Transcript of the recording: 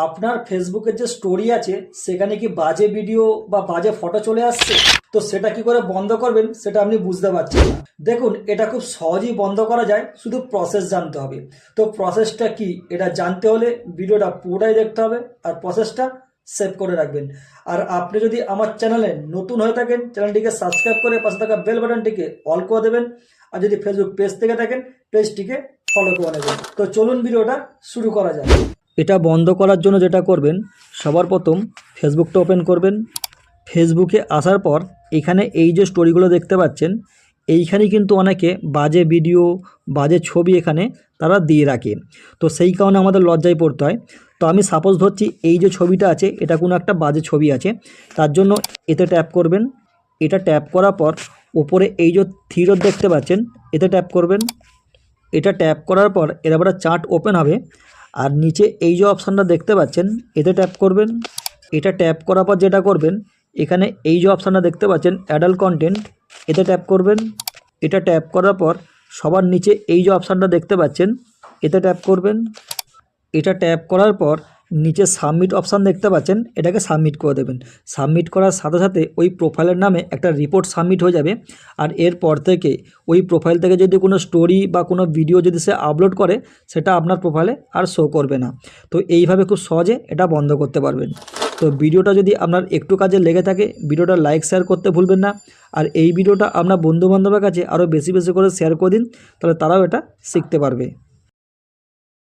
আপনার ফেসবুকের যে স্টোরি আছে সেখানে কি বাজে ভিডিও বা বাজে ফটো চলে আসছে, তো সেটা কি করে বন্ধ করবেন সেটা আপনি বুঝতে পারছেন না। দেখুন, এটা খুব সহজেই বন্ধ করা যায়, শুধু প্রসেস জানতে হবে। তো প্রসেসটা কি এটা জানতে হলে ভিডিওটা পুরোটাই দেখতে হবে আর প্রসেসটা সেভ করে রাখবেন। আর আপনি যদি আমার চ্যানেলে নতুন হয়ে থাকেন, চ্যানেলটিকে সাবস্ক্রাইব করে পাশে থাকা বেল বাটনটিকে অল করে দেবেন। আর যদি ফেসবুক পেজ থেকে থাকেন, পেজটিকে ফলো করে নেবেন। তো চলুন ভিডিওটা শুরু করা যায়। এটা বন্ধ করার জন্য যেটা করবেন, সবার প্রথম ফেসবুকটা ওপেন করবেন। ফেসবুকে আসার পর এখানে এই যে স্টোরিগুলো দেখতে পাচ্ছেন, এইখানে কিন্তু অনেকে বাজে ভিডিও, বাজে ছবি এখানে তারা দিয়ে রাখে। তো সেই কারণে আমাদের লজ্জায় পড়তে হয়। তো আমি সাপোজ ধরছি এই যে ছবিটা আছে এটা কোনো একটা বাজে ছবি আছে, তার জন্য এতে ট্যাপ করবেন। এটা ট্যাপ করার পর ওপরে এই যে থ্রি ডট দেখতে পাচ্ছেন, এতে ট্যাপ করবেন। এটা ট্যাপ করার পর এবার চার্ট ওপেন হবে। আর নিচে এই যে অপশানটা দেখতে পাচ্ছেন, এতে ট্যাপ করবেন। এটা ট্যাপ করার পর যেটা করবেন, এখানে এই যে অপশানটা দেখতে পাচ্ছেন অ্যাডাল্ট কন্টেন্ট, এতে ট্যাপ করবেন। এটা ট্যাপ করার পর সবার নিচে এই যে অপশানটা দেখতে পাচ্ছেন, এতে ট্যাপ করবেন। এটা ট্যাপ করার পর নিচে সাবমিট অপশান দেখতে পাচ্ছেন, এটাকে সাবমিট করে দেবেন। সাবমিট করার সাথে সাথে ওই প্রোফাইলের নামে একটা রিপোর্ট সাবমিট হয়ে যাবে। আর এরপর থেকে ওই প্রোফাইল থেকে যদি কোনো স্টোরি বা কোনো ভিডিও যদি সে আপলোড করে, সেটা আপনার প্রোফাইলে আর শো করবে না। তো এইভাবে খুব সহজে এটা বন্ধ করতে পারবেন। তো ভিডিওটা যদি আপনার একটু কাজে লেগে থাকে, ভিডিওটা লাইক শেয়ার করতে ভুলবেন না। আর এই ভিডিওটা আপনার বন্ধুবান্ধবের কাছে আরও বেশি বেশি করে শেয়ার করে দিন, তাহলে তারাও এটা শিখতে পারবে।